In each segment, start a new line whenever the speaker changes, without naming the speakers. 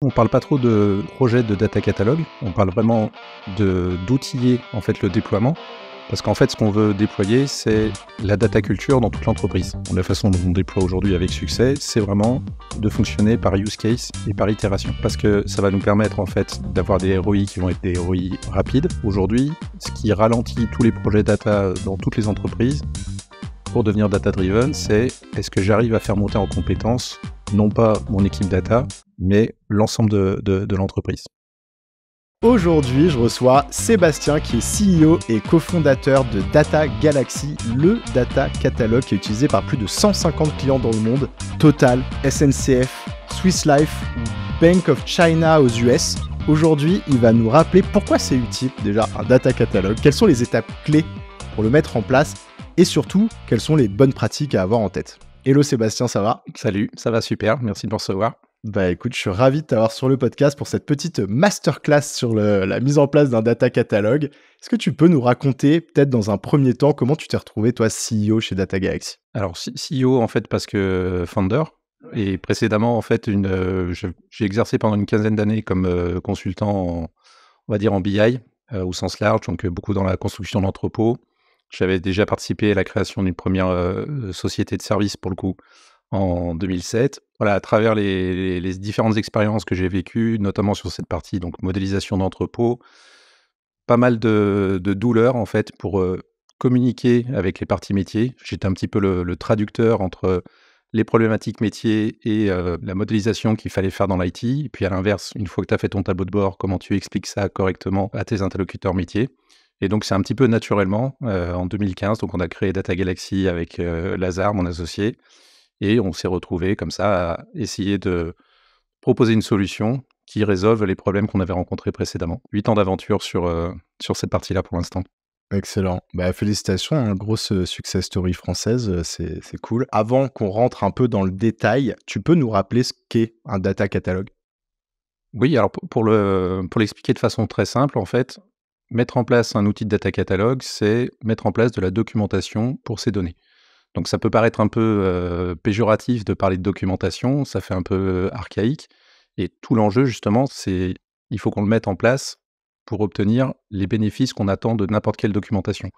On parle pas trop de projet de data catalogue, on parle vraiment d'outiller en fait le déploiement, parce qu'en fait ce qu'on veut déployer c'est la data culture dans toute l'entreprise. La façon dont on déploie aujourd'hui avec succès, c'est vraiment de fonctionner par use case et par itération, parce que ça va nous permettre en fait d'avoir des ROI qui vont être des ROI rapides. Aujourd'hui, ce qui ralentit tous les projets data dans toutes les entreprises pour devenir data-driven, c'est est-ce que j'arrive à faire monter en compétence non pas mon équipe data, mais l'ensemble de l'entreprise.
Aujourd'hui, je reçois Sébastien qui est CEO et cofondateur de Data Galaxy, le data catalogue qui est utilisé par plus de 150 clients dans le monde, Total, SNCF, Swiss Life ou Bank of China aux US. Aujourd'hui, il va nous rappeler pourquoi c'est utile déjà un data catalogue, quelles sont les étapes clés pour le mettre en place et surtout, quelles sont les bonnes pratiques à avoir en tête. Hello Sébastien, ça va ?
Salut, ça va super, merci de me recevoir.
Bah écoute, je suis ravi de t'avoir sur le podcast pour cette petite masterclass sur la mise en place d'un data catalogue. Est-ce que tu peux nous raconter, peut-être dans un premier temps, comment tu t'es retrouvé, toi, CEO chez Data Galaxy ?
Alors, CEO, en fait, parce que founder, et précédemment, en fait, j'ai exercé pendant une quinzaine d'années comme consultant, on va dire, en BI, au sens large, donc beaucoup dans la construction d'entrepôts. J'avais déjà participé à la création d'une première société de services, pour le coup, en 2007. Voilà, à travers les différentes expériences que j'ai vécues, notamment sur cette partie donc modélisation d'entrepôt, pas mal de douleurs en fait pour communiquer avec les parties métiers. J'étais un petit peu le traducteur entre les problématiques métiers et la modélisation qu'il fallait faire dans l'IT. Et puis à l'inverse, une fois que tu as fait ton tableau de bord, comment tu expliques ça correctement à tes interlocuteurs métiers. Et donc c'est un petit peu naturellement, en 2015, donc on a créé Data Galaxy avec Lazare, mon associé. Et on s'est retrouvés comme ça à essayer de proposer une solution qui résolve les problèmes qu'on avait rencontrés précédemment. 8 ans d'aventure sur cette partie-là pour l'instant.
Excellent. Bah, félicitations, hein, grosse success story française, c'est cool. Avant qu'on rentre un peu dans le détail, tu peux nous rappeler ce qu'est un data catalogue ?
Oui, alors pour l'expliquer de façon très simple, en fait, mettre en place un outil de data catalogue, c'est mettre en place de la documentation pour ces données. Donc ça peut paraître un peu péjoratif de parler de documentation, ça fait un peu archaïque. Et tout l'enjeu, justement, c'est il faut qu'on le mette en place pour obtenir les bénéfices qu'on attend de n'importe quelle documentation.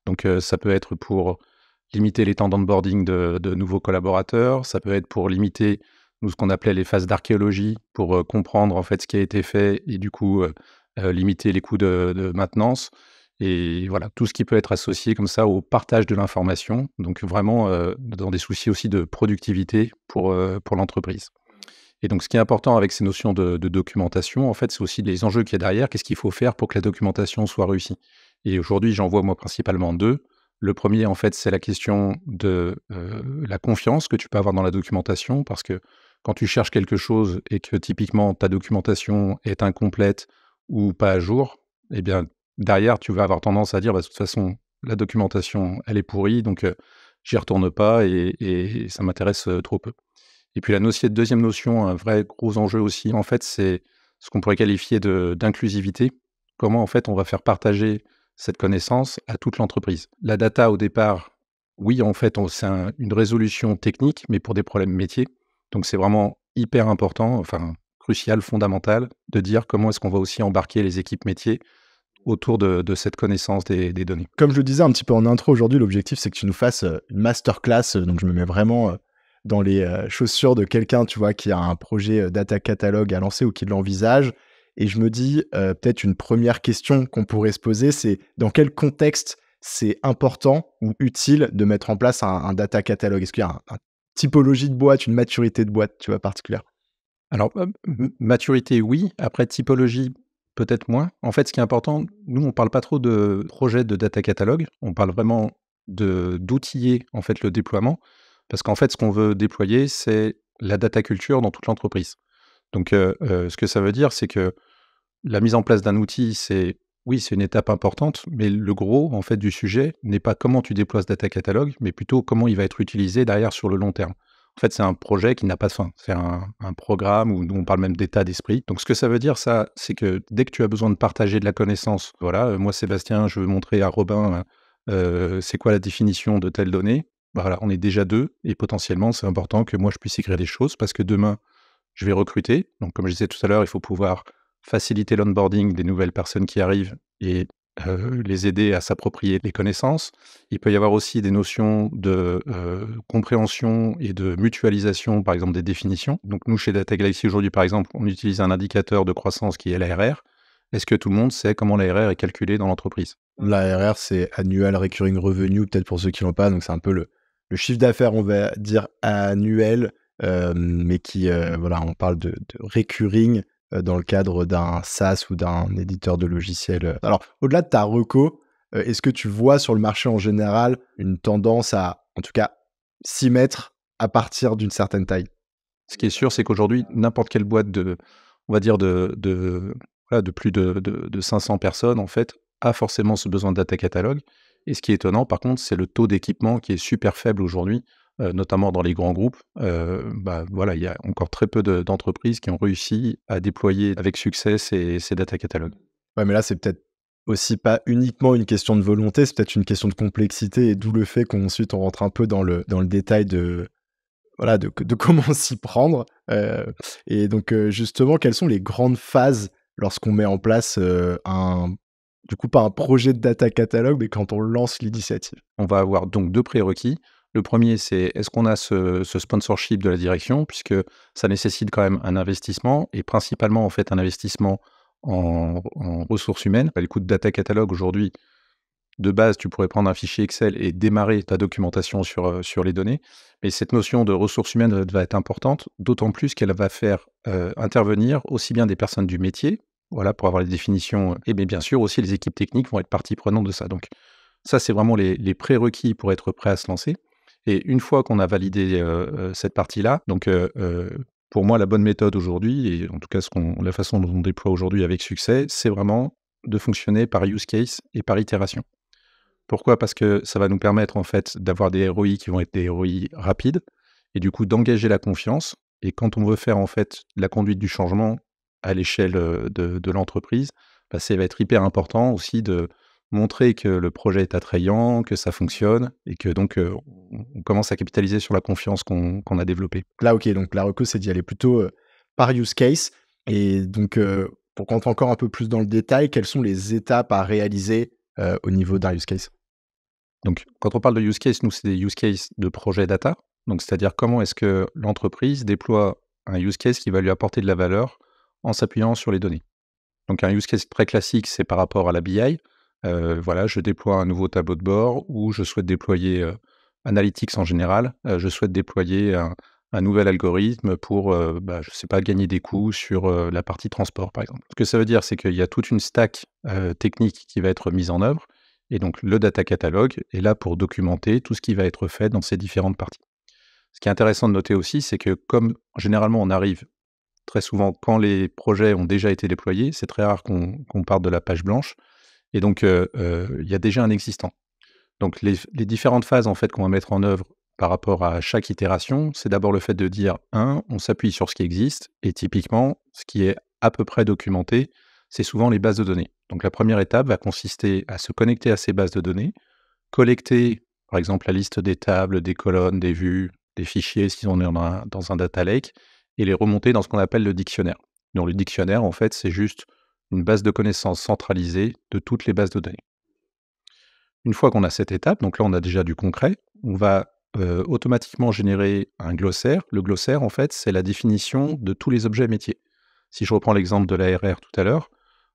Donc ça peut être pour limiter les temps d'onboarding de nouveaux collaborateurs, ça peut être pour limiter, nous, ce qu'on appelait les phases d'archéologie, pour comprendre en fait ce qui a été fait et du coup limiter les coûts de maintenance. Et voilà, tout ce qui peut être associé comme ça au partage de l'information, donc vraiment dans des soucis aussi de productivité pour l'entreprise. Et donc ce qui est important avec ces notions de documentation, en fait, c'est aussi les enjeux qu'il y a derrière. Qu'est-ce qu'il faut faire pour que la documentation soit réussie? Et aujourd'hui, j'en vois moi principalement 2. Le premier, en fait, c'est la question de la confiance que tu peux avoir dans la documentation, parce que quand tu cherches quelque chose et que typiquement ta documentation est incomplète ou pas à jour, eh bien derrière, tu vas avoir tendance à dire: «Bah, de toute façon, la documentation, elle est pourrie, donc j'y retourne pas et ça m'intéresse trop peu». Et puis deuxième notion, un vrai gros enjeu aussi, en fait, c'est ce qu'on pourrait qualifier d'inclusivité. Comment, en fait, on va faire partager cette connaissance à toute l'entreprise? La data, au départ, oui, en fait, c'est une résolution technique, mais pour des problèmes métiers. Donc c'est vraiment hyper important, enfin crucial, fondamental, de dire comment est-ce qu'on va aussi embarquer les équipes métiers autour de cette connaissance des données.
Comme je le disais un petit peu en intro aujourd'hui, l'objectif c'est que tu nous fasses une masterclass, donc je me mets vraiment dans les chaussures de quelqu'un, tu vois, qui a un projet data catalogue à lancer ou qui l'envisage. Et je me dis, peut-être une première question qu'on pourrait se poser, c'est dans quel contexte c'est important ou utile de mettre en place un data catalogue ? Est-ce qu'il y a un typologie de boîte, une maturité de boîte, tu vois, particulière ?
Alors, maturité, oui. Après, typologie, peut-être moins. En fait, ce qui est important, nous, on parle pas trop de projet de data catalogue. On parle vraiment d'outiller, en fait, le déploiement. Parce qu'en fait, ce qu'on veut déployer, c'est la data culture dans toute l'entreprise. Donc, ce que ça veut dire, c'est que la mise en place d'un outil, oui, c'est une étape importante, mais le gros, en fait, du sujet n'est pas comment tu déploies ce data catalogue, mais plutôt comment il va être utilisé derrière sur le long terme. En fait, c'est un projet qui n'a pas de fin. C'est un programme où nous, on parle même d'état d'esprit. Donc, ce que ça veut dire, ça, c'est que dès que tu as besoin de partager de la connaissance, voilà, moi, Sébastien, je veux montrer à Robin, c'est quoi la définition de telle donnée. Voilà, on est déjà 2 et potentiellement, c'est important que moi, je puisse écrire des choses parce que demain, je vais recruter. Donc, comme je disais tout à l'heure, il faut pouvoir faciliter l'onboarding des nouvelles personnes qui arrivent et les aider à s'approprier les connaissances. Il peut y avoir aussi des notions de compréhension et de mutualisation, par exemple des définitions. Donc nous, chez Data Galaxy aujourd'hui, par exemple, on utilise un indicateur de croissance qui est l'ARR. Est-ce que tout le monde sait comment l'ARR est calculé dans l'entreprise?
L'ARR, c'est Annual Recurring Revenue, peut-être pour ceux qui l'ont pas. Donc, c'est un peu le chiffre d'affaires, on va dire, annuel, mais qui, voilà, on parle de recurring dans le cadre d'un SaaS ou d'un éditeur de logiciels. Alors, au-delà de ta reco, est-ce que tu vois sur le marché en général une tendance à, en tout cas, s'y mettre à partir d'une certaine taille?
Ce qui est sûr, c'est qu'aujourd'hui, n'importe quelle boîte on va dire voilà, de plus de 500 personnes, en fait, a forcément ce besoin de data catalogue. Et ce qui est étonnant, par contre, c'est le taux d'équipement qui est super faible aujourd'hui, notamment dans les grands groupes. Voilà, il y a encore très peu d'entreprises qui ont réussi à déployer avec succès ces data catalogues.
Ouais, mais là, c'est peut-être aussi pas uniquement une question de volonté, c'est peut-être une question de complexité et d'où le fait qu'ensuite on rentre un peu dans le détail de voilà, de comment s'y prendre, et donc justement, quelles sont les grandes phases lorsqu'on met en place, un du coup, pas un projet de data catalogue, mais quand on lance l'initiative?
On va avoir donc 2 prérequis. Le premier, c'est est-ce qu'on a ce sponsorship de la direction? Puisque ça nécessite quand même un investissement et principalement, en fait, un investissement en ressources humaines. Bah, le coût de data catalogue aujourd'hui, de base, tu pourrais prendre un fichier Excel et démarrer ta documentation sur les données. Mais cette notion de ressources humaines va être importante, d'autant plus qu'elle va faire, intervenir aussi bien des personnes du métier, voilà, pour avoir les définitions, et bien sûr aussi les équipes techniques vont être partie prenante de ça. Donc ça, c'est vraiment les prérequis pour être prêt à se lancer et une fois qu'on a validé, cette partie-là, donc pour moi, la bonne méthode aujourd'hui et en tout cas la façon dont on déploie aujourd'hui avec succès, c'est vraiment de fonctionner par use case et par itération. Pourquoi? Parce que ça va nous permettre, en fait, d'avoir des ROI qui vont être des ROI rapides et du coup d'engager la confiance et quand on veut faire, en fait, la conduite du changement à l'échelle, de l'entreprise, bah, ça va être hyper important aussi de montrer que le projet est attrayant, que ça fonctionne et que donc, on commence à capitaliser sur la confiance qu'on a développée.
Là, OK, donc la reco, c'est d'y aller plutôt, par use case et donc pour qu'on rentre encore un peu plus dans le détail, quelles sont les étapes à réaliser, au niveau d'un use case?
Donc, quand on parle de use case, nous, c'est des use case de projet data. Donc, c'est-à-dire comment est-ce que l'entreprise déploie un use case qui va lui apporter de la valeur en s'appuyant sur les données. Donc, un use case très classique, c'est par rapport à la BI. Voilà, je déploie un nouveau tableau de bord ou je souhaite déployer Analytics en général. Je souhaite déployer un nouvel algorithme pour, je sais pas, gagner des coûts sur la partie transport, par exemple. Ce que ça veut dire, c'est qu'il y a toute une stack technique qui va être mise en œuvre et donc le data catalogue est là pour documenter tout ce qui va être fait dans ces différentes parties. Ce qui est intéressant de noter aussi, c'est que comme généralement on arrive très souvent quand les projets ont déjà été déployés, c'est très rare qu'on parte de la page blanche et donc il y a déjà un existant. Donc les différentes phases en fait qu'on va mettre en œuvre par rapport à chaque itération, c'est d'abord le fait de dire: on s'appuie sur ce qui existe» et typiquement, ce qui est à peu près documenté, c'est souvent les bases de données. Donc la première étape va consister à se connecter à ces bases de données, collecter, par exemple, la liste des tables, des colonnes, des vues, des fichiers si on est dans un data lake et les remonter dans ce qu'on appelle le dictionnaire. Donc le dictionnaire, en fait, c'est juste une base de connaissances centralisée de toutes les bases de données. Une fois qu'on a cette étape, donc là, on a déjà du concret, on va, automatiquement générer un glossaire. Le glossaire, en fait, c'est la définition de tous les objets métiers. Si je reprends l'exemple de l'ARR tout à l'heure,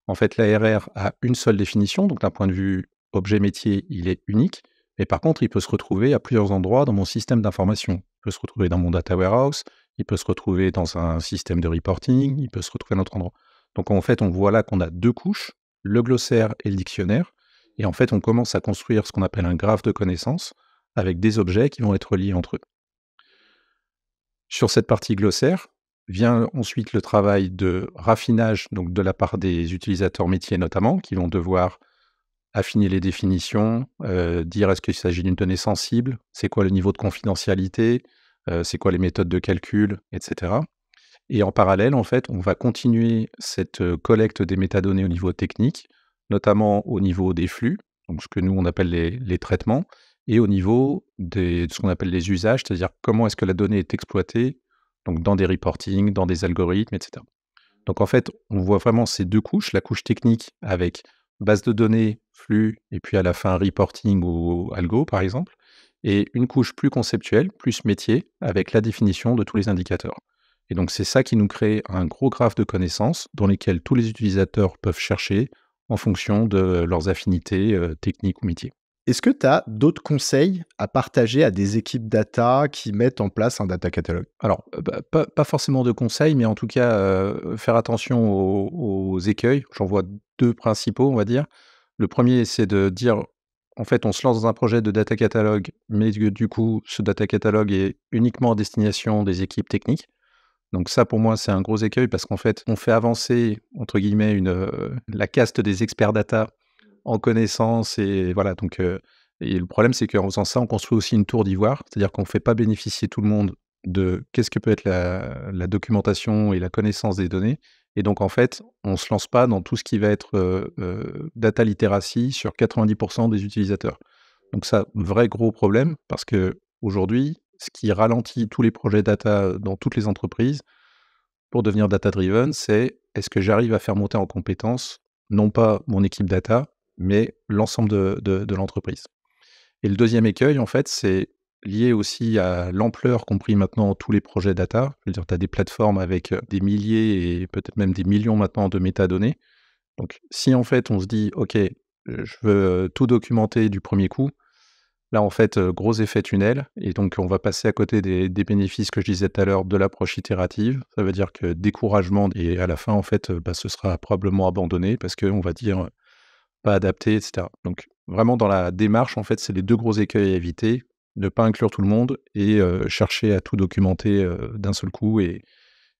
en fait, l'ARR a une seule définition, donc d'un point de vue objet métier, il est unique, mais par contre, il peut se retrouver à plusieurs endroits dans mon système d'information. Il peut se retrouver dans mon data warehouse, il peut se retrouver dans un système de reporting, il peut se retrouver à un autre endroit. Donc en fait, on voit là qu'on a 2 couches, le glossaire et le dictionnaire et en fait, on commence à construire ce qu'on appelle un graphe de connaissances avec des objets qui vont être liés entre eux. Sur cette partie glossaire, vient ensuite le travail de raffinage, donc de la part des utilisateurs métiers notamment, qui vont devoir affiner les définitions, dire est-ce qu'il s'agit d'une donnée sensible, c'est quoi le niveau de confidentialité, c'est quoi les méthodes de calcul, etc. Et en parallèle, en fait, on va continuer cette collecte des métadonnées au niveau technique, notamment au niveau des flux, donc ce que nous on appelle les traitements, et au niveau de ce qu'on appelle les usages, c'est-à-dire comment est-ce que la donnée est exploitée donc dans des reporting, dans des algorithmes, etc. Donc en fait, on voit vraiment ces 2 couches, la couche technique avec base de données, flux et puis à la fin reporting ou algo par exemple, et une couche plus conceptuelle, plus métier, avec la définition de tous les indicateurs. Et donc c'est ça qui nous crée un gros graphe de connaissances dans lesquels tous les utilisateurs peuvent chercher en fonction de leurs affinités, techniques ou métiers.
Est-ce que tu as d'autres conseils à partager à des équipes data qui mettent en place un data catalogue?
Alors, bah, pas forcément de conseils, mais en tout cas, faire attention aux écueils. J'en vois 2 principaux, on va dire. Le premier, c'est de dire, en fait, on se lance dans un projet de data catalogue, mais que du coup, ce data catalogue est uniquement à destination des équipes techniques. Donc ça, pour moi, c'est un gros écueil parce qu'en fait, on fait avancer, entre guillemets, la caste des experts data en connaissances et voilà, donc et le problème, c'est qu'en faisant ça, on construit aussi une tour d'ivoire. C'est-à-dire qu'on ne fait pas bénéficier tout le monde de qu'est-ce que peut être la documentation et la connaissance des données et donc en fait, on ne se lance pas dans tout ce qui va être, data literacy sur 90 des utilisateurs. Donc ça, vrai gros problème parce qu'aujourd'hui, ce qui ralentit tous les projets data dans toutes les entreprises pour devenir data driven, c'est est-ce que j'arrive à faire monter en compétences, non pas mon équipe data, mais l'ensemble de l'entreprise. Et le deuxième écueil, en fait, c'est lié aussi à l'ampleur qu'ont pris maintenant tous les projets data. Je veux dire, tu as des plateformes avec des milliers et peut-être même des millions maintenant de métadonnées. Donc, si en fait on se dit, OK, je veux tout documenter du premier coup, là en fait, gros effet tunnel, et donc on va passer à côté des bénéfices que je disais tout à l'heure de l'approche itérative. Ça veut dire que découragement et à la fin en fait, bah, ce sera probablement abandonné parce qu'on va dire, pas adapté et cetera. Donc vraiment dans la démarche, en fait, c'est les 2 gros écueils à éviter, ne pas inclure tout le monde et chercher à tout documenter, d'un seul coup et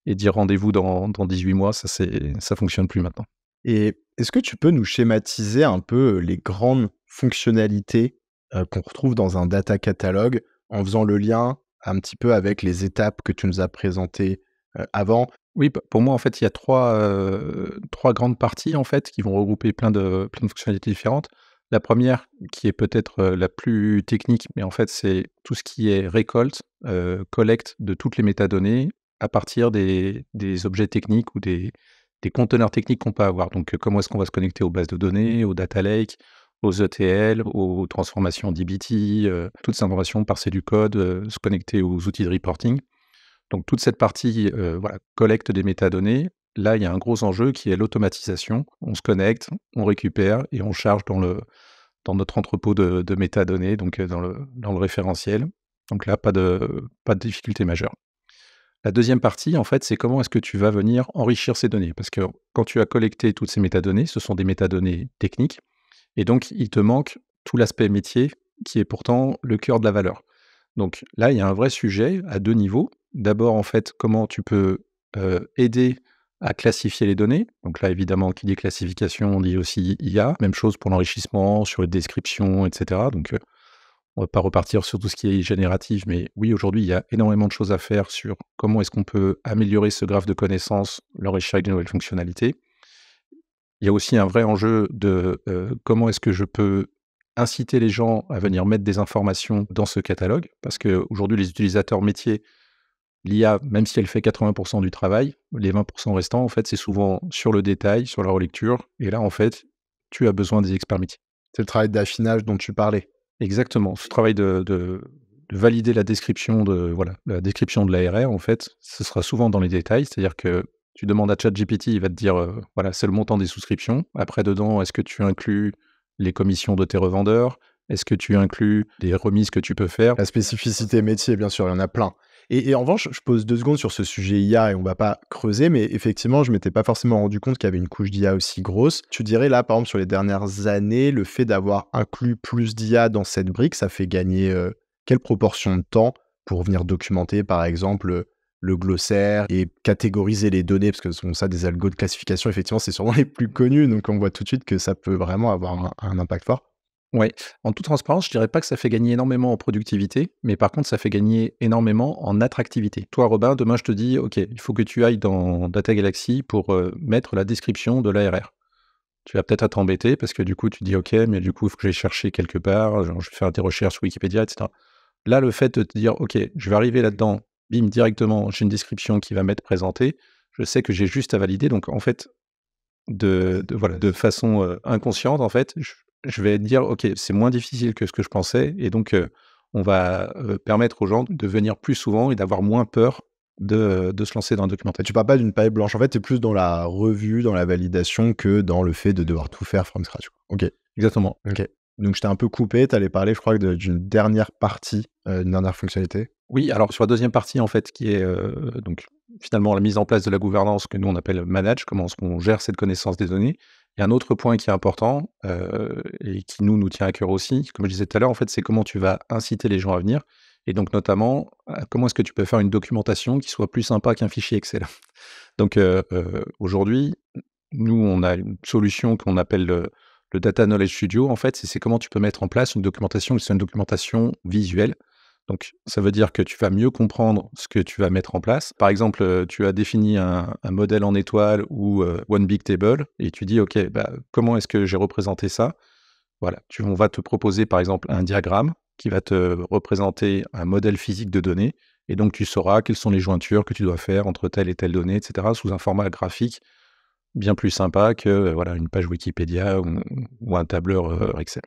dire rendez-vous dans 18 mois, ça fonctionne plus maintenant.
Et est-ce que tu peux nous schématiser un peu, les grandes fonctionnalités, qu'on retrouve dans un data catalogue en faisant le lien un petit peu avec les étapes que tu nous as présentées, avant?
Oui, pour moi, en fait, il y a 3 grandes parties, en fait, qui vont regrouper plein de fonctionnalités différentes. La première, qui est peut-être, la plus technique, mais en fait, c'est tout ce qui est récolte, collecte de toutes les métadonnées à partir des objets techniques ou des conteneurs techniques qu'on peut avoir. Donc, comment est-ce qu'on va se connecter aux bases de données, aux data lake, aux ETL, aux transformations dbt, toutes ces informations, parser du code, se connecter aux outils de reporting. Donc toute cette partie, voilà, collecte des métadonnées, là, il y a un gros enjeu qui est l'automatisation. On se connecte, on récupère et on charge dans notre entrepôt de métadonnées, donc dans le référentiel. Donc là, pas de difficulté majeure. La deuxième partie, en fait, c'est comment est-ce que tu vas venir enrichir ces données? Parce que quand tu as collecté toutes ces métadonnées, ce sont des métadonnées techniques et donc il te manque tout l'aspect métier qui est pourtant le cœur de la valeur. Donc là, il y a un vrai sujet à 2 niveaux. D'abord, en fait, comment tu peux, aider à classifier les données. Donc là, évidemment, qui dit classification, on dit aussi IA. Même chose pour l'enrichissement, sur les descriptions et cetera. Donc, on va pas repartir sur tout ce qui est génératif, mais oui, aujourd'hui, il y a énormément de choses à faire sur comment est-ce qu'on peut améliorer ce graphe de connaissances, l'enrichir avec de nouvelles fonctionnalités. Il y a aussi un vrai enjeu de, comment est-ce que je peux inciter les gens à venir mettre des informations dans ce catalogue? Parce qu'aujourd'hui, les utilisateurs métiers, l'IA, même si elle fait 80 du travail, les 20 restants, en fait, c'est souvent sur le détail, sur la relecture et là, en fait, tu as besoin des experts métiers.
C'est le travail d'affinage dont tu parlais.
Exactement, ce travail de valider la description voilà, la description de l'ARR, en fait, ce sera souvent dans les détails. C'est-à-dire que tu demandes à ChatGPT, il va te dire, voilà, c'est le montant des souscriptions. Après dedans, est-ce que tu inclus les commissions de tes revendeurs? Est-ce que tu inclus des remises que tu peux faire?
La spécificité métier, bien sûr, il y en a plein. Et en revanche, je pose 2 secondes sur ce sujet IA et on va pas creuser, mais effectivement, je m'étais pas forcément rendu compte qu'il y avait une couche d'IA aussi grosse. Tu dirais là, par exemple, sur les dernières années, le fait d'avoir inclus plus d'IA dans cette brique, ça fait gagner, quelle proportion de temps pour venir documenter, par exemple, le glossaire et catégoriser les données? Parce que bon, ça, des algos de classification, effectivement, c'est sûrement les plus connus, donc on voit tout de suite que ça peut vraiment avoir un impact fort.
Ouais, en toute transparence, je dirais pas que ça fait gagner énormément en productivité, mais par contre, ça fait gagner énormément en attractivité. Toi, Robin, demain, je te dis, OK, il faut que tu ailles dans Data Galaxy pour mettre la description de l'ARR. Tu vas peut-être à t'embêter parce que du coup, tu dis, OK, mais du coup, il faut que j'aille chercher quelque part, genre, je vais faire des recherches sur Wikipédia, etc. Là, le fait de te dire, OK, je vais arriver là-dedans, bim, directement, j'ai une description qui va m'être présentée. Je sais que j'ai juste à valider. Donc, en fait, voilà, de façon inconsciente, en fait, je vais dire, OK, c'est moins difficile que ce que je pensais. Et donc, on va permettre aux gens de venir plus souvent et d'avoir moins peur de se lancer dans un
Et
documentaire.
tu parles pas d'une page blanche. En fait, tu es plus dans la revue, dans la validation que dans le fait de devoir tout faire from scratch, quoi. OK,
Exactement.
OK. Donc je t'ai un peu coupé, tu allais parler, je crois, d'une dernière partie, une dernière fonctionnalité?
Oui, alors sur la deuxième partie, en fait, qui est donc finalement la mise en place de la gouvernance que nous on appelle manage, comment est-ce qu'on gère cette connaissance des données. Il y a un autre point qui est important et qui nous tient à cœur aussi, comme je disais tout à l'heure, en fait, c'est comment tu vas inciter les gens à venir. Et donc notamment, comment est-ce que tu peux faire une documentation qui soit plus sympa qu'un fichier Excel. Donc aujourd'hui, nous, on a une solution qu'on appelle le Data Knowledge Studio. En fait, c'est comment tu peux mettre en place une documentation qui soit une documentation visuelle. Donc, ça veut dire que tu vas mieux comprendre ce que tu vas mettre en place. Par exemple, tu as défini un modèle en étoile ou One Big Table et tu dis, OK, bah, comment est-ce que j'ai représenté ça? Voilà, on va te proposer par exemple un diagramme qui va te représenter un modèle physique de données et donc tu sauras quelles sont les jointures que tu dois faire entre telle et telle donnée, et cetera, sous un format graphique bien plus sympa que, voilà, une page Wikipédia ou un tableur, Excel.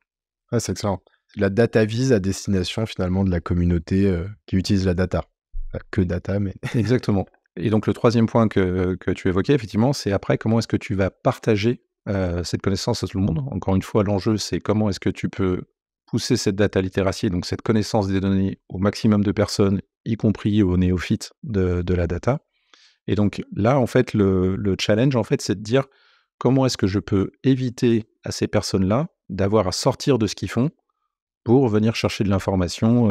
Ah, c'est excellent. C'est de la data vise à destination finalement de la communauté, qui utilise la data. Pas que data, mais
Exactement. Et donc le troisième point que tu évoquais effectivement, c'est après comment est-ce que tu vas partager, cette connaissance à tout le monde? Encore une fois, l'enjeu, c'est comment est-ce que tu peux pousser cette data littératie, donc cette connaissance des données au maximum de personnes, y compris aux néophytes de la data. Et donc là, en fait, le challenge, en fait, c'est de dire: «Comment est-ce que je peux éviter à ces personnes-là d'avoir à sortir de ce qu'ils font pour venir chercher de l'information,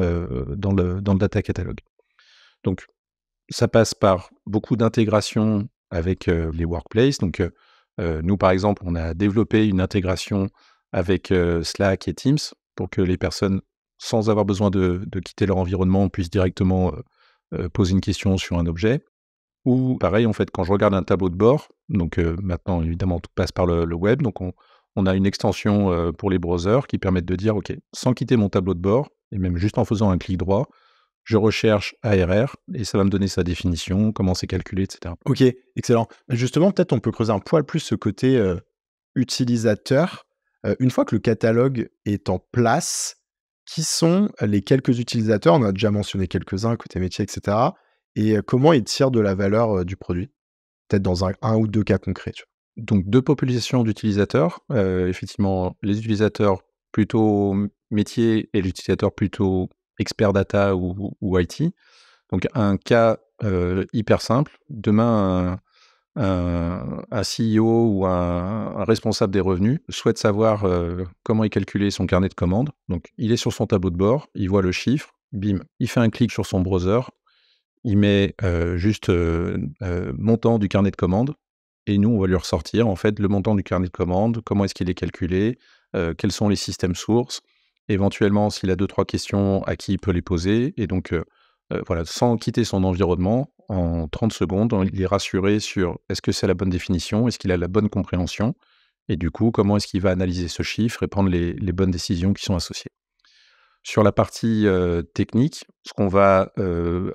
dans le data catalogue?» Donc ça passe par beaucoup d'intégration avec, les workplaces. Donc, nous, par exemple, on a développé une intégration avec, Slack et Teams pour que les personnes, sans avoir besoin de quitter leur environnement, puissent directement, poser une question sur un objet. Ou pareil, en fait, quand je regarde un tableau de bord, donc, maintenant évidemment tout passe par le web, donc on a une extension, pour les browsers qui permettent de dire: «OK, sans quitter mon tableau de bord et même juste en faisant un clic droit, je recherche ARR et ça va me donner sa définition, comment c'est calculé, et cetera».
OK, excellent. Justement, peut-être on peut creuser un poil plus ce côté, utilisateur. Une fois que le catalogue est en place, qui sont les quelques utilisateurs? On a déjà mentionné quelques-uns côté métier et cetera et comment ils tirent de la valeur, du produit? Peut-être dans un ou 2 cas concrets, tu vois?
Donc 2 populations d'utilisateurs, effectivement, les utilisateurs plutôt métiers et l'utilisateur plutôt expert data ou IT. Donc un cas, hyper simple, demain un CEO ou un responsable des revenus souhaite savoir, comment est calculé son carnet de commandes. Donc il est sur son tableau de bord, il voit le chiffre, bim, il fait un clic sur son browser, il met, juste, montant du carnet de commandes et nous, on va lui ressortir, en fait, le montant du carnet de commandes, comment est-ce qu'il est calculé, quels sont les systèmes sources, éventuellement, s'il a deux trois questions, à qui il peut les poser et donc voilà, sans quitter son environnement, en 30 secondes, il est rassuré sur est-ce que c'est la bonne définition? Est-ce qu'il a la bonne compréhension? Et du coup, comment est-ce qu'il va analyser ce chiffre et prendre les bonnes décisions qui sont associées? Sur la partie, technique, ce qu'on va,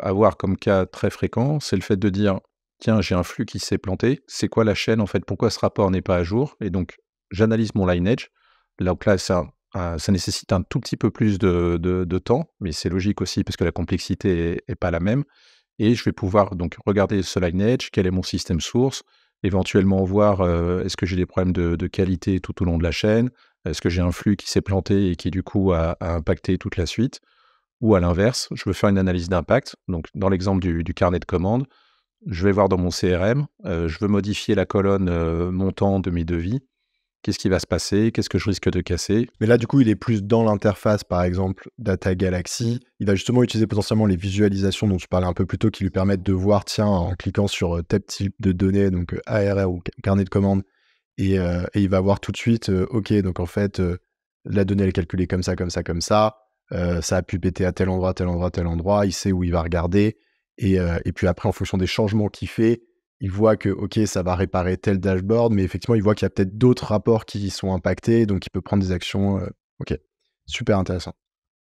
avoir comme cas très fréquent, c'est le fait de dire: «Tiens, j'ai un flux qui s'est planté. C'est quoi la chaîne, en fait? Pourquoi ce rapport n'est pas à jour?» Et donc j'analyse mon lineage. Donc là, ça nécessite un tout petit peu plus de temps, mais c'est logique aussi parce que la complexité est pas la même et je vais pouvoir donc regarder ce lineage, quel est mon système source, éventuellement voir, est-ce que j'ai des problèmes de qualité tout au long de la chaîne? Est-ce que j'ai un flux qui s'est planté et qui du coup a impacté toute la suite? Ou à l'inverse, je veux faire une analyse d'impact. Donc dans l'exemple du carnet de commandes, je vais voir dans mon CRM, je veux modifier la colonne, montant de mes devis. Qu'est-ce qui va se passer? Qu'est-ce que je risque de casser?
Mais là, du coup, il est plus dans l'interface, par exemple, Data Galaxy. Il va justement utiliser potentiellement les visualisations dont tu parlais un peu plus tôt, qui lui permettent de voir, tiens, en cliquant sur tel type de données, donc ARR ou carnet de commandes, et il va voir tout de suite, OK, donc en fait, la donnée, elle est calculée comme ça, comme ça, comme ça. Ça a pu péter à tel endroit, tel endroit, tel endroit. Il sait où il va regarder. Et puis après, en fonction des changements qu'il fait, il voit que, OK, ça va réparer tel dashboard, mais effectivement, il voit qu'il y a peut-être d'autres rapports qui sont impactés, donc il peut prendre des actions. OK, super intéressant.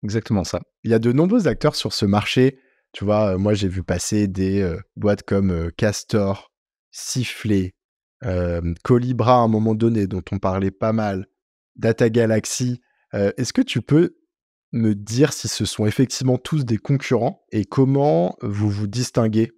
Exactement ça.
Il y a de nombreux acteurs sur ce marché. Tu vois, moi, j'ai vu passer des boîtes comme Castor, Sifflé, Colibra à un moment donné, dont on parlait pas mal, Data Galaxy. Est-ce que tu peux me dire si ce sont effectivement tous des concurrents et comment vous vous distinguez?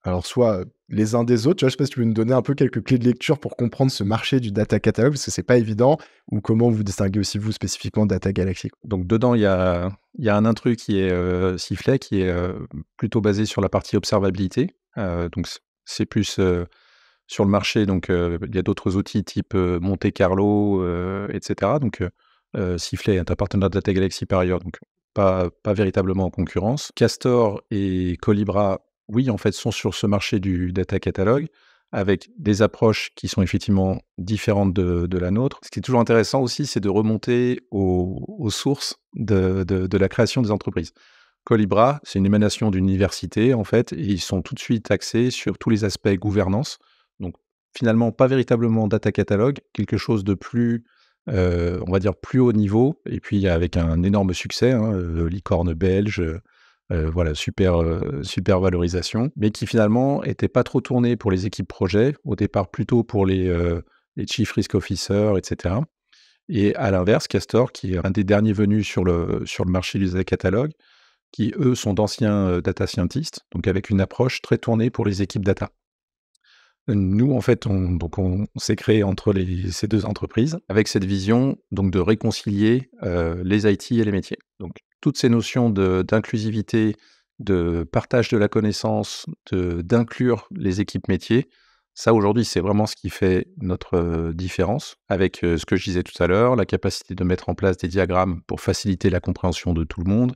Alors soit, les uns des autres, tu vois? Je sais pas si tu peux nous donner un peu quelques clés de lecture pour comprendre ce marché du data catalog, parce que c'est pas évident, ou comment vous distinguez aussi vous spécifiquement Data Galaxy, quoi?
Donc dedans, il y a un intrus qui est, Sifflet, qui est, plutôt basé sur la partie observabilité. Donc c'est plus, sur le marché, donc il y a d'autres outils type, Monte Carlo, et cetera. Donc Sifflet est un partenaire de Data Galaxy par ailleurs, donc pas véritablement en concurrence. Castor et Colibra, oui, en fait, sont sur ce marché du data catalog, avec des approches qui sont effectivement différentes de la nôtre. Ce qui est toujours intéressant aussi, c'est de remonter aux sources de la création des entreprises. Colibra, c'est une émanation d'une université, en fait, et ils sont tout de suite axés sur tous les aspects gouvernance. Donc, finalement, pas véritablement data catalogue, quelque chose de plus, on va dire, plus haut niveau, et puis avec un énorme succès, hein, licorne belge, voilà, super valorisation, mais qui finalement était pas trop tourné pour les équipes projet, au départ plutôt pour les chief risk officers, et cetera. Et à l'inverse, Castor, qui est un des derniers venus sur le marché du data catalogue, qui eux sont d'anciens, data scientists, donc avec une approche très tournée pour les équipes data. Nous, en fait, on s'est créé entre ces 2 entreprises avec cette vision donc de réconcilier, les IT et les métiers. Donc toutes ces notions d'inclusivité, de partage de la connaissance, d'inclure les équipes métiers, ça aujourd'hui, c'est vraiment ce qui fait notre, différence avec, ce que je disais tout à l'heure, la capacité de mettre en place des diagrammes pour faciliter la compréhension de tout le monde,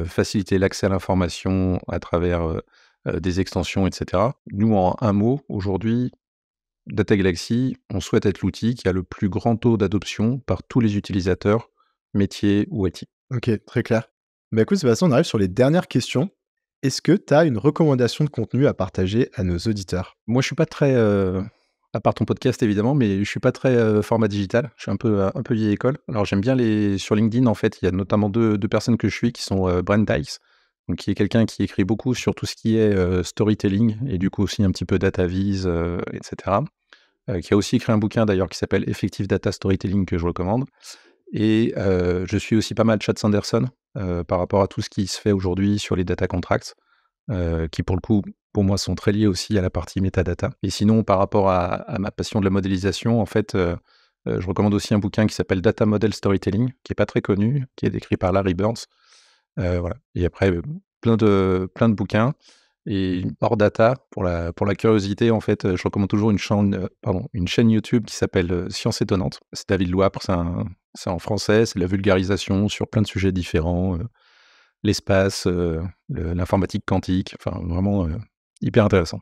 faciliter l'accès à l'information à travers, des extensions, et cetera. Nous, en un mot, aujourd'hui, Data Galaxy, on souhaite être l'outil qui a le plus grand taux d'adoption par tous les utilisateurs, métiers ou IT.
OK, très clair. Bah, écoute, Sébastien, on arrive sur les dernières questions. Est-ce que tu as une recommandation de contenu à partager à nos auditeurs?
Moi, je suis pas très, à part ton podcast évidemment, mais je suis pas très, format digital. Je suis un peu vieille école. Alors j'aime bien sur LinkedIn, en fait, il y a notamment deux personnes que je suis qui sont, Brent Dykes, donc qui est quelqu'un qui écrit beaucoup sur tout ce qui est, storytelling et du coup aussi un petit peu data viz, et cetera. Qui a aussi écrit un bouquin d'ailleurs qui s'appelle Effective Data Storytelling que je recommande, et je suis aussi pas mal Chad Sanderson, par rapport à tout ce qui se fait aujourd'hui sur les data contracts, qui pour le coup, pour moi, sont très liés aussi à la partie metadata. Et sinon, par rapport à ma passion de la modélisation, en fait, je recommande aussi un bouquin qui s'appelle Data Model Storytelling, qui est pas très connu, qui est écrit par Larry Burns. Voilà, et après, plein de bouquins. Et hors data, pour la curiosité, en fait, je recommande toujours une chaîne YouTube qui s'appelle, Science étonnante. C'est David Louapre, c'est en français, c'est de la vulgarisation sur plein de sujets différents, l'espace, l'informatique quantique, enfin vraiment, hyper intéressant.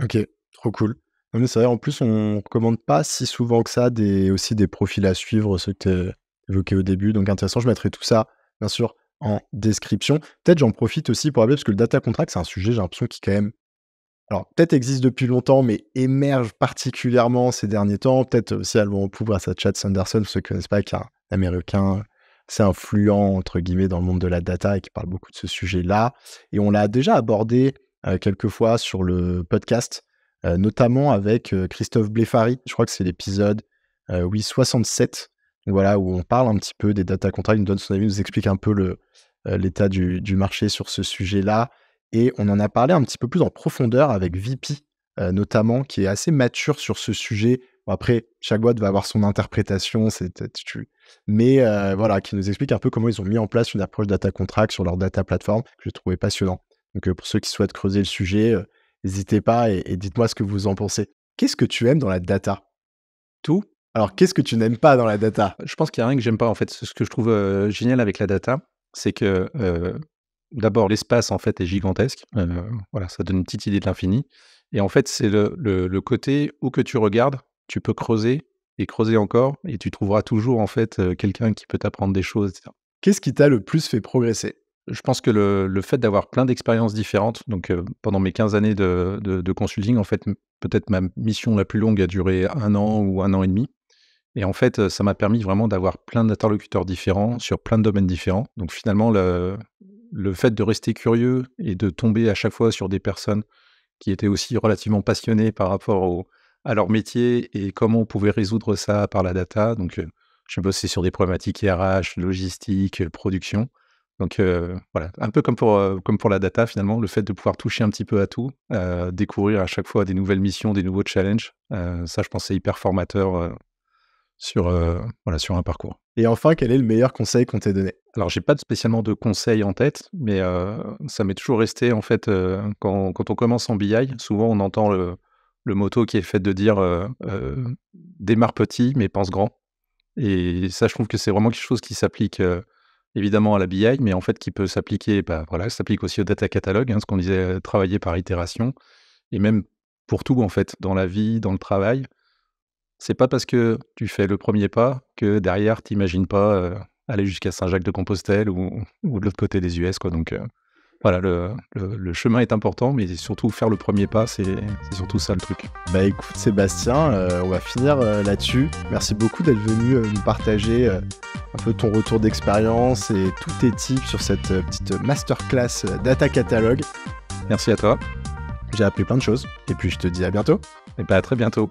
OK, trop cool. Non, mais c'est vrai, en plus, on recommande pas si souvent que ça des profils à suivre, ceux que tu évoquais au début, donc intéressant. Je mettrai tout ça, bien sûr, en description. Peut-être j'en profite aussi pour rappeler, parce que le data contract, c'est un sujet, j'ai l'impression, qui quand même alors peut-être existe depuis longtemps, mais émerge particulièrement ces derniers temps. Peut-être aussi à le vent en poupe grâce à Chad Sanderson, pour ceux qui connaissent pas, qui est un Américain assez influent, entre guillemets, dans le monde de la data et qui parle beaucoup de ce sujet-là. Et on l'a déjà abordé quelques fois sur le podcast, notamment avec Christophe Bléfari. Je crois que c'est l'épisode, oui, 67. Donc voilà, où on parle un petit peu des data contracts, il nous donne son avis, il nous explique un peu l'état du marché sur ce sujet-là. Et on en a parlé un petit peu plus en profondeur avec VP, notamment, qui est assez mature sur ce sujet. Bon, après, chaque boîte va avoir son interprétation, mais voilà, qui nous explique un peu comment ils ont mis en place une approche data contract sur leur data platform, que j'ai trouvé passionnant. Donc, pour ceux qui souhaitent creuser le sujet, n'hésitez pas et dites-moi ce que vous en pensez. Qu'est-ce que tu aimes dans la data?
Tout,
Alors, qu'est-ce que tu n'aimes pas dans la data?
je pense qu'il y a rien que j'aime pas, en fait. Ce que je trouve, génial avec la data, c'est que, d'abord l'espace, en fait, est gigantesque. Voilà, ça donne une petite idée de l'infini, et en fait, c'est le côté où que tu regardes, tu peux creuser et creuser encore, et tu trouveras toujours, en fait, quelqu'un qui peut t'apprendre des choses, et cetera.
Qu'est-ce qui t'a le plus fait progresser?
Je pense que le fait d'avoir plein d'expériences différentes, donc pendant mes 15 années de consulting, en fait, peut-être ma mission la plus longue a duré 1 an ou 1 an et demi, et en fait, ça m'a permis vraiment d'avoir plein d'interlocuteurs différents sur plein de domaines différents. Donc finalement, le fait de rester curieux et de tomber à chaque fois sur des personnes qui étaient aussi relativement passionnées par rapport à leur métier et comment on pouvait résoudre ça par la data. Donc, je bossais sur des problématiques RH, logistique, production. Donc, voilà, un peu comme pour la data finalement, le fait de pouvoir toucher un petit peu à tout, découvrir à chaque fois des nouvelles missions, des nouveaux challenges, ça je pense c'est hyper formateur, voilà, sur un parcours.
Et enfin, quel est le meilleur conseil qu'on t'ait donné?
Alors j'ai pas spécialement de conseils en tête, mais ça m'est toujours resté en fait, quand on commence en BI, souvent on entend le motto qui est fait de dire, «Démarre petit mais pense grand». Et ça je trouve que c'est vraiment quelque chose qui s'applique, évidemment à la BI, mais en fait qui peut s'appliquer, bah, voilà, ça s'applique aussi au data catalogue, hein, ce qu'on disait, travailler par itération et même pour tout en fait, dans la vie, dans le travail. C'est pas parce que tu fais le premier pas que derrière tu imagines pas, aller jusqu'à Saint-Jacques-de-Compostelle ou de l'autre côté des US quoi donc voilà le chemin est important mais surtout faire le premier pas, c'est surtout ça le truc.
Bah écoute Sébastien, on va finir là-dessus. Merci beaucoup d'être venu nous partager un peu ton retour d'expérience et tous tes tips sur cette petite masterclass Data Catalogue.
Merci à toi
J'ai appris plein de choses et puis je te dis à bientôt.
et bah, à très bientôt.